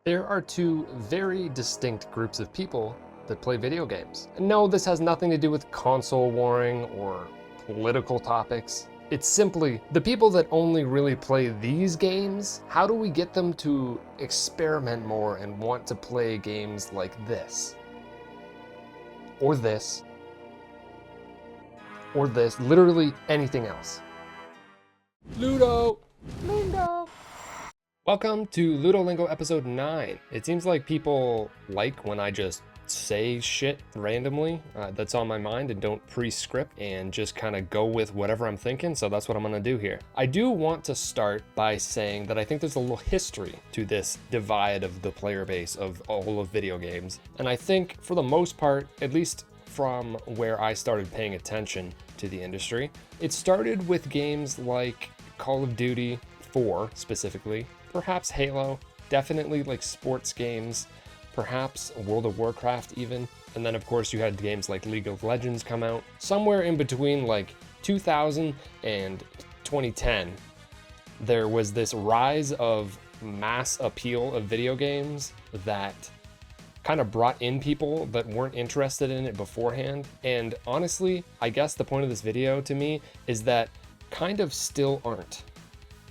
There are two very distinct groups of people that play video games. And no, this has nothing to do with console warring or political topics. It's simply the people that only really play these games. How do we get them to experiment more and want to play games like this? Or this. Or this. Literally anything else. Ludo! Lingo! Welcome to Ludo Lingo episode 9. It seems like people like when I just say shit randomly that's on my mind and don't pre-script and just kind of go with whatever I'm thinking, so that's what I'm gonna do here. I do want to start by saying that I think there's a little history to this divide of the player base of all of video games, and I think for the most part, at least from where I started paying attention to the industry, it started with games like Call of Duty 4 specifically, perhaps Halo, definitely like sports games, perhaps World of Warcraft even. And then of course you had games like League of Legends come out. Somewhere in between like 2000 and 2010, there was this rise of mass appeal of video games that kind of brought in people that weren't interested in it beforehand. And honestly, I guess the point of this video to me is that kind of still aren't,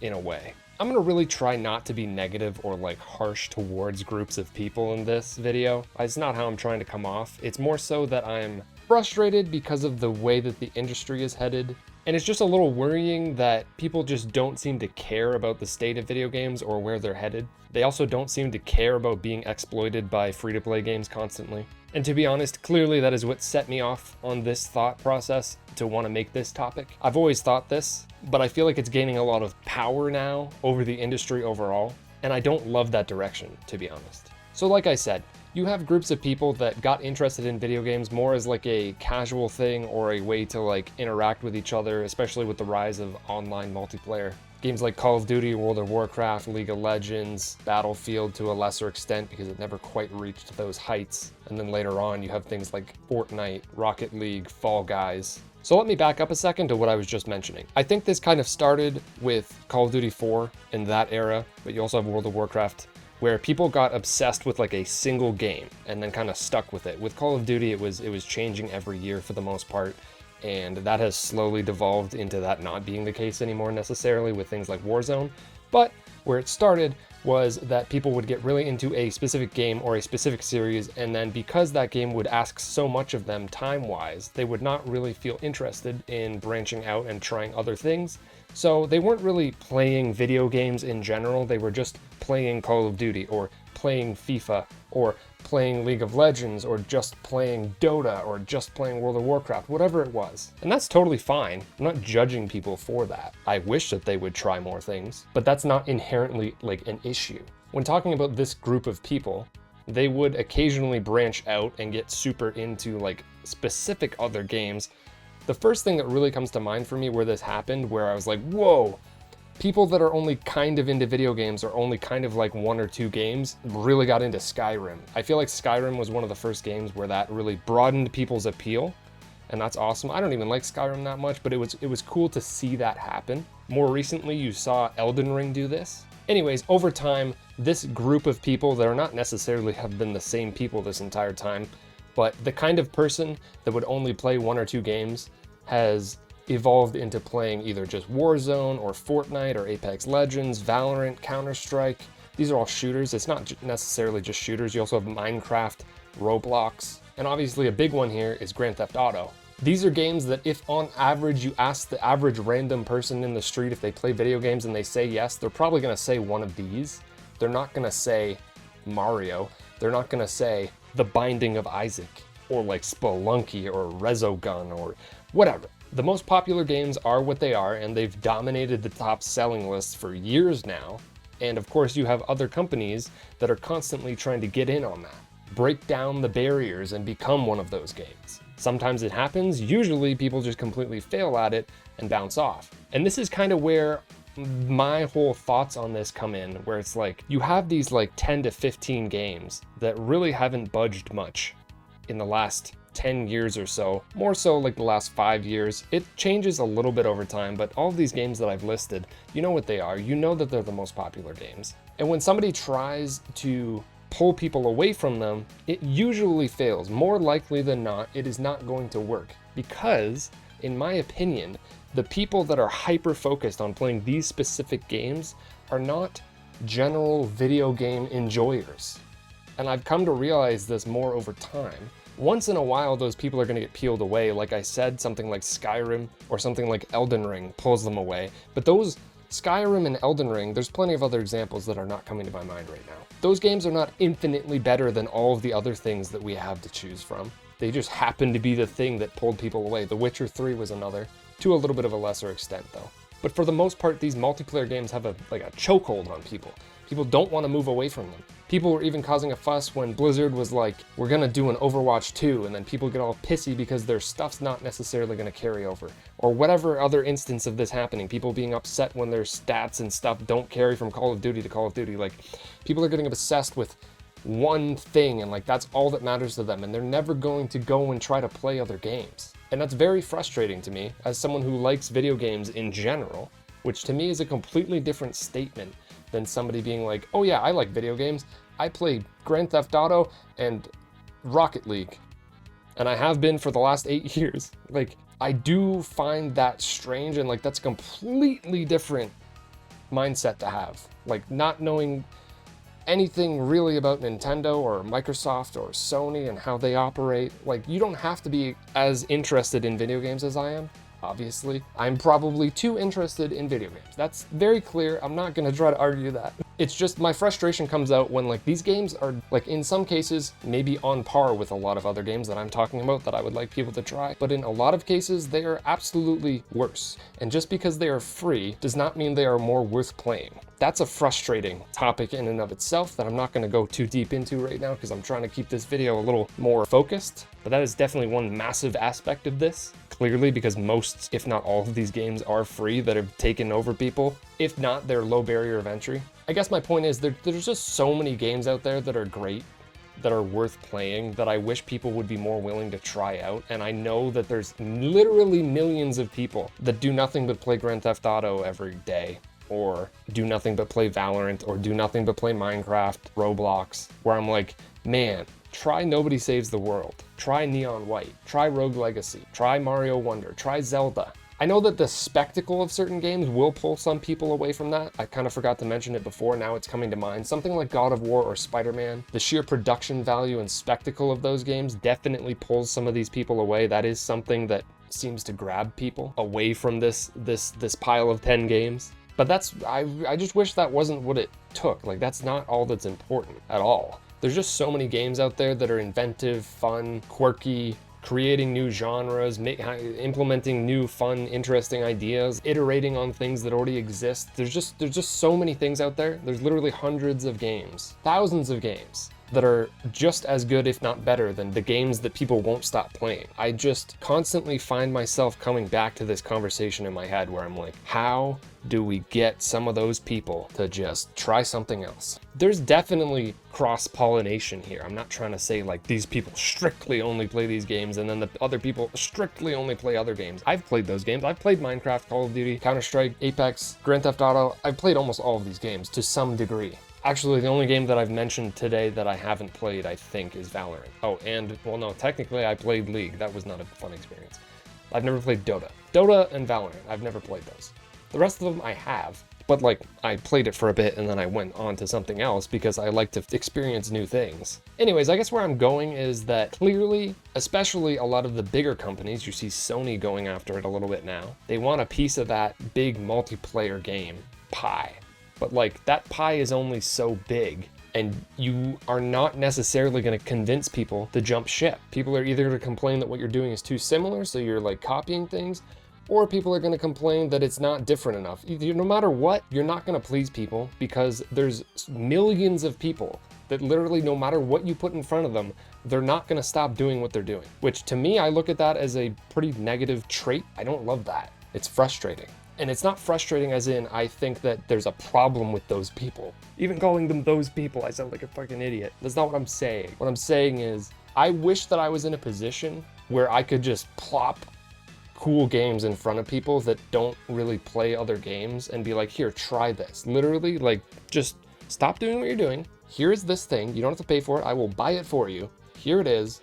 in a way. I'm gonna really try not to be negative or like harsh towards groups of people in this video. It's not how I'm trying to come off. It's more so that I'm frustrated because of the way that the industry is headed. And it's just a little worrying that people just don't seem to care about the state of video games or where they're headed. They also don't seem to care about being exploited by free-to-play games constantly. And to be honest, clearly that is what set me off on this thought process to want to make this topic. I've always thought this, but I feel like it's gaining a lot of power now over the industry overall, and I don't love that direction, to be honest. So like I said, you have groups of people that got interested in video games more as like a casual thing or a way to like interact with each other, especially with the rise of online multiplayer. Games like Call of Duty, World of Warcraft, League of Legends, Battlefield to a lesser extent because it never quite reached those heights. And then later on you have things like Fortnite, Rocket League, Fall Guys. So let me back up a second to what I was just mentioning. I think this kind of started with Call of Duty 4 in that era, but you also have World of Warcraft, where people got obsessed with like a single game and then kind of stuck with it. With Call of Duty, it was changing every year for the most part, and that has slowly devolved into that not being the case anymore necessarily with things like Warzone. But where it started was that people would get really into a specific game or a specific series, and then because that game would ask so much of them time-wise, they would not really feel interested in branching out and trying other things. So they weren't really playing video games in general, they were just playing Call of Duty or playing FIFA or playing League of Legends or just playing Dota or just playing World of Warcraft, whatever it was. And that's totally fine. I'm not judging people for that. I wish that they would try more things, but that's not inherently like an issue. When talking about this group of people, they would occasionally branch out and get super into like specific other games. The first thing that really comes to mind for me where this happened, where I was like, whoa, people that are only kind of into video games or only kind of like one or two games really got into Skyrim. I feel like Skyrim was one of the first games where that really broadened people's appeal, and that's awesome. I don't even like Skyrim that much, but it was cool to see that happen. More recently, you saw Elden Ring do this. Anyways, over time, this group of people that are not necessarily have been the same people this entire time, but the kind of person that would only play one or two games has evolved into playing either just Warzone or Fortnite or Apex Legends, Valorant, Counter-Strike. These are all shooters. It's not necessarily just shooters. You also have Minecraft, Roblox, and obviously a big one here is Grand Theft Auto. These are games that if on average you ask the average random person in the street if they play video games and they say yes, they're probably gonna say one of these. They're not gonna say Mario. They're not gonna say The Binding of Isaac or like Spelunky or Resogun or whatever. The most popular games are what they are, and they've dominated the top selling lists for years now. And of course you have other companies that are constantly trying to get in on that, break down the barriers and become one of those games. Sometimes it happens, usually people just completely fail at it and bounce off. And this is kind of where my whole thoughts on this come in, where it's like, you have these like 10 to 15 games that really haven't budged much in the last 10 years or so, more so like the last 5 years. It changes a little bit over time, but all of these games that I've listed, you know what they are. You know that they're the most popular games. And when somebody tries to pull people away from them, it usually fails. More likely than not, it is not going to work because, in my opinion, the people that are hyper focused on playing these specific games are not general video game enjoyers. And I've come to realize this more over time. Once in a while, those people are going to get peeled away. Like I said, something like Skyrim or something like Elden Ring pulls them away. But those Skyrim and Elden Ring, there's plenty of other examples that are not coming to my mind right now. Those games are not infinitely better than all of the other things that we have to choose from. They just happen to be the thing that pulled people away. The Witcher 3 was another, to a little bit of a lesser extent though. But for the most part, these multiplayer games have a chokehold on people. People don't want to move away from them. People were even causing a fuss when Blizzard was like, we're gonna do an Overwatch 2, and then people get all pissy because their stuff's not necessarily gonna carry over. Or whatever other instance of this happening, people being upset when their stats and stuff don't carry from Call of Duty to Call of Duty. Like, people are getting obsessed with one thing, and like that's all that matters to them, and they're never going to go and try to play other games. And that's very frustrating to me as someone who likes video games in general, which to me is a completely different statement than somebody being like, oh yeah, I like video games. I play Grand Theft Auto and Rocket League. And I have been for the last 8 years. Like, I do find that strange, and like that's a completely different mindset to have. Like, not knowing anything really about Nintendo or Microsoft or Sony and how they operate. Like, you don't have to be as interested in video games as I am. Obviously, I'm probably too interested in video games. That's very clear. I'm not gonna try to argue that. It's just my frustration comes out when like these games are like in some cases maybe on par with a lot of other games that I'm talking about that I would like people to try, but in a lot of cases they are absolutely worse. And just because they are free does not mean they are more worth playing. That's a frustrating topic in and of itself that I'm not gonna go too deep into right now because I'm trying to keep this video a little more focused. But that is definitely one massive aspect of this. Clearly, because most, if not all of these games are free that have taken over people. If not, they're low barrier of entry. I guess my point is there's just so many games out there that are great, that are worth playing, that I wish people would be more willing to try out. And I know that there's literally millions of people that do nothing but play Grand Theft Auto every day, or do nothing but play Valorant, or do nothing but play Minecraft, Roblox, where I'm like, man, try Nobody Saves the World, try Neon White, try Rogue Legacy, try Mario Wonder, try Zelda. I know that the spectacle of certain games will pull some people away from that. I kind of forgot to mention it before, now it's coming to mind. Something like God of War or Spider-Man, the sheer production value and spectacle of those games definitely pulls some of these people away. That is something that seems to grab people away from this pile of 10 games. But I just wish that wasn't what it took. Like, that's not all that's important at all. There's just so many games out there that are inventive, fun, quirky, creating new genres, implementing new, fun, interesting ideas, iterating on things that already exist. There's just so many things out there. There's literally hundreds of games, thousands of games that are just as good, if not better, than the games that people won't stop playing. I just constantly find myself coming back to this conversation in my head where I'm like, how do we get some of those people to just try something else? There's definitely cross-pollination here. I'm not trying to say like these people strictly only play these games and then the other people strictly only play other games. I've played those games. I've played Minecraft, Call of Duty, Counter-Strike, Apex, Grand Theft Auto. I've played almost all of these games to some degree. Actually, the only game that I've mentioned today that I haven't played, I think, is Valorant. Oh, and, well, no, technically I played League. That was not a fun experience. I've never played Dota. Dota and Valorant, I've never played those. The rest of them I have, but like, I played it for a bit and then I went on to something else because I like to experience new things. Anyways, I guess where I'm going is that clearly, especially a lot of the bigger companies, you see Sony going after it a little bit now, they want a piece of that big multiplayer game pie. But like, that pie is only so big, and you are not necessarily going to convince people to jump ship. People are either going to complain that what you're doing is too similar, so you're like copying things, or people are going to complain that it's not different enough. No matter what, you're not going to please people because there's millions of people that literally, no matter what you put in front of them, they're not going to stop doing what they're doing. Which to me, I look at that as a pretty negative trait. I don't love that. It's frustrating. And it's not frustrating as in, I think that there's a problem with those people. Even calling them those people, I sound like a fucking idiot. That's not what I'm saying. What I'm saying is, I wish that I was in a position where I could just plop cool games in front of people that don't really play other games and be like, here, try this. Literally, like, just stop doing what you're doing. Here's this thing. You don't have to pay for it. I will buy it for you. Here it is.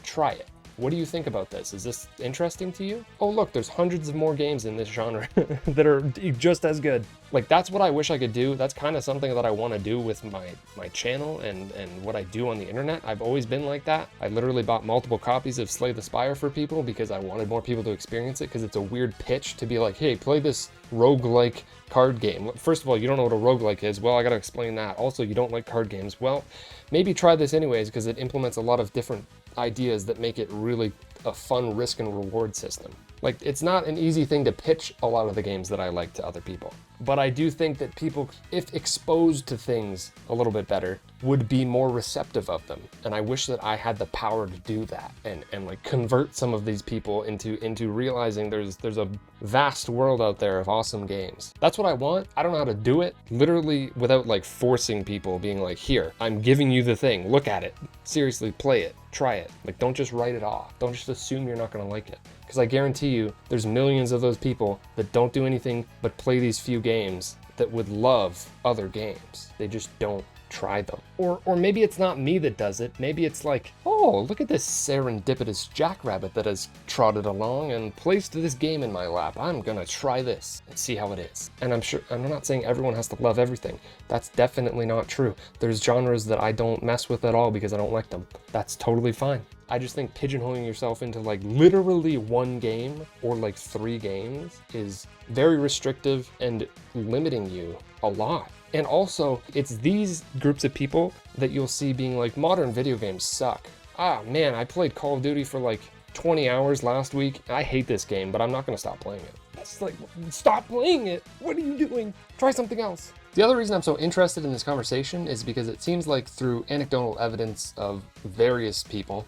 Try it. What do you think about this? Is this interesting to you? Oh, look, there's hundreds of more games in this genre that are just as good. Like, that's what I wish I could do. That's kind of something that I want to do with my channel and what I do on the internet. I've always been like that. I literally bought multiple copies of Slay the Spire for people because I wanted more people to experience it, because it's a weird pitch to be like, hey, play this roguelike card game. First of all, you don't know what a roguelike is. Well, I got to explain that. Also, you don't like card games. Well, maybe try this anyways, because it implements a lot of different ideas that make it really a fun risk and reward system. Like, it's not an easy thing to pitch a lot of the games that I like to other people. But I do think that people, if exposed to things a little bit better, would be more receptive of them. And I wish that I had the power to do that and like convert some of these people into realizing there's a vast world out there of awesome games. That's what I want. I don't know how to do it, literally, without like forcing people, being like, here, I'm giving you the thing, look at it. Seriously, play it, try it. Like, don't just write it off. Don't just assume you're not gonna like it. Because I guarantee you, there's millions of those people that don't do anything but play these few games that would love other games. They just don't try them. Or maybe it's not me that does it. Maybe it's like, oh, look at this serendipitous jackrabbit that has trotted along and placed this game in my lap. I'm gonna try this and see how it is. And I'm not saying everyone has to love everything. That's definitely not true. There's genres that I don't mess with at all because I don't like them. That's totally fine. I just think pigeonholing yourself into like literally one game or like 3 games is very restrictive and limiting you a lot. And also, it's these groups of people that you'll see being like, modern video games suck. Ah, man, I played Call of Duty for like 20 hours last week. I hate this game, but I'm not gonna stop playing it. It's like, stop playing it. What are you doing? Try something else. The other reason I'm so interested in this conversation is because it seems like through anecdotal evidence of various people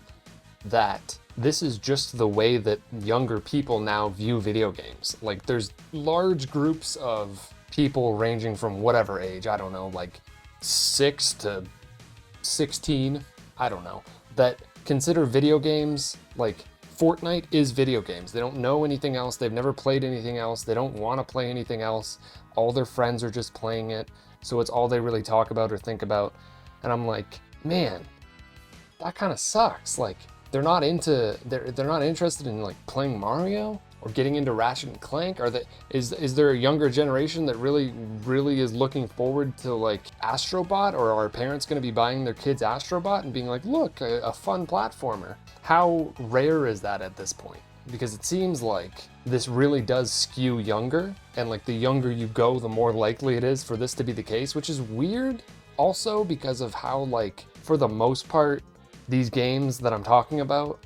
that this is just the way that younger people now view video games. Like, there's large groups of people ranging from whatever age, I don't know, like 6 to 16, I don't know, that consider video games like Fortnite is video games. They don't know anything else. They've never played anything else. They don't want to play anything else. All their friends are just playing it. So it's all they really talk about or think about. And I'm like, man, that kind of sucks. Like, they're not interested in like playing Mario or getting into Ratchet and Clank. Is there a younger generation that really is looking forward to like Astrobot, or are parents going to be buying their kids Astrobot and being like, look, a fun platformer? How rare is that at this point? Because it seems like this really does skew younger, and like the younger you go, the more likely it is for this to be the case, which is weird also because of how, like, for the most part, these games that I'm talking about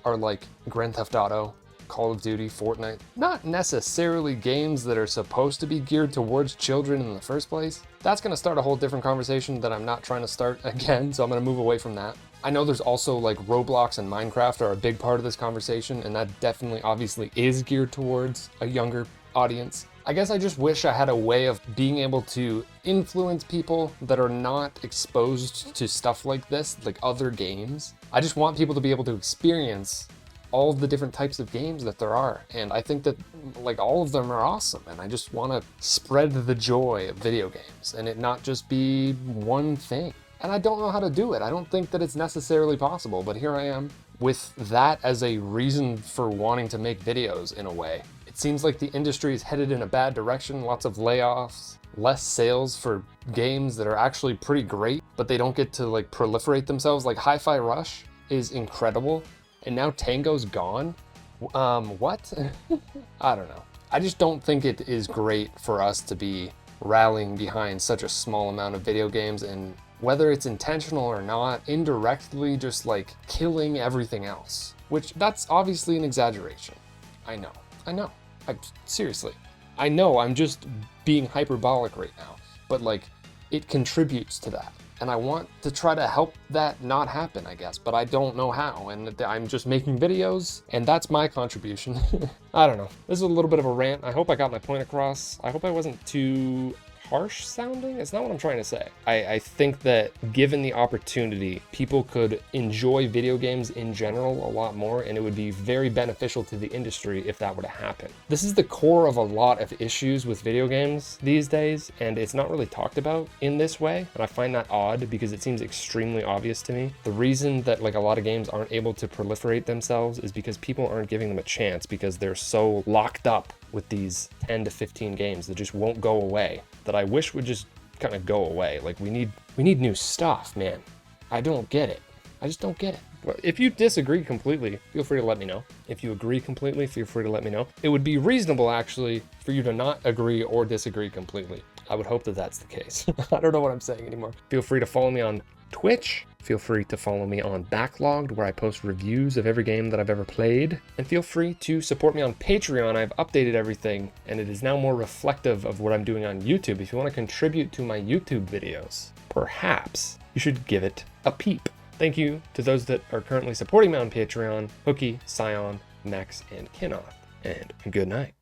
are like Grand Theft Auto, Call of Duty, Fortnite, not necessarily games that are supposed to be geared towards children in the first place. That's gonna start a whole different conversation that I'm not trying to start again, so I'm gonna move away from that. I know there's also like Roblox and Minecraft are a big part of this conversation, and that definitely obviously is geared towards a younger audience. I guess I just wish I had a way of being able to influence people that are not exposed to stuff like this, like other games. I just want people to be able to experience all of the different types of games that there are. And I think that like all of them are awesome. And I just want to spread the joy of video games and it not just be one thing. And I don't know how to do it. I don't think that it's necessarily possible, but here I am with that as a reason for wanting to make videos in a way. It seems like the industry is headed in a bad direction, lots of layoffs, less sales for games that are actually pretty great, but they don't get to like proliferate themselves. Like Hi-Fi Rush is incredible, and now Tango's gone. What? I don't know. I just don't think it is great for us to be rallying behind such a small amount of video games, and whether it's intentional or not, indirectly just like killing everything else, which that's obviously an exaggeration. I know. Seriously, I know I'm just being hyperbolic right now, but like it contributes to that. And I want to try to help that not happen, I guess, but I don't know how. And I'm just making videos, and that's my contribution. I don't know. This is a little bit of a rant. I hope I got my point across. I hope I wasn't too harsh sounding. It's not what I'm trying to say. I think that given the opportunity, people could enjoy video games in general a lot more, and it would be very beneficial to the industry if that were to happen. This is the core of a lot of issues with video games these days, and it's not really talked about in this way, and I find that odd because it seems extremely obvious to me. The reason that like a lot of games aren't able to proliferate themselves is because people aren't giving them a chance because they're so locked up with these 10 to 15 games that just won't go away, that I wish would just kind of go away. Like we need new stuff, man. I don't get it. I just don't get it. If you disagree completely, feel free to let me know. If you agree completely, feel free to let me know. It would be reasonable actually for you to not agree or disagree completely. I would hope that that's the case. I don't know what I'm saying anymore. Feel free to follow me on Twitch. Feel free to follow me on Backlogged, where I post reviews of every game that I've ever played. And feel free to support me on Patreon. I've updated everything, and it is now more reflective of what I'm doing on YouTube. If you want to contribute to my YouTube videos, perhaps you should give it a peep. Thank you to those that are currently supporting me on Patreon: Hookie, Scion, Max, and Kinoth. And good night.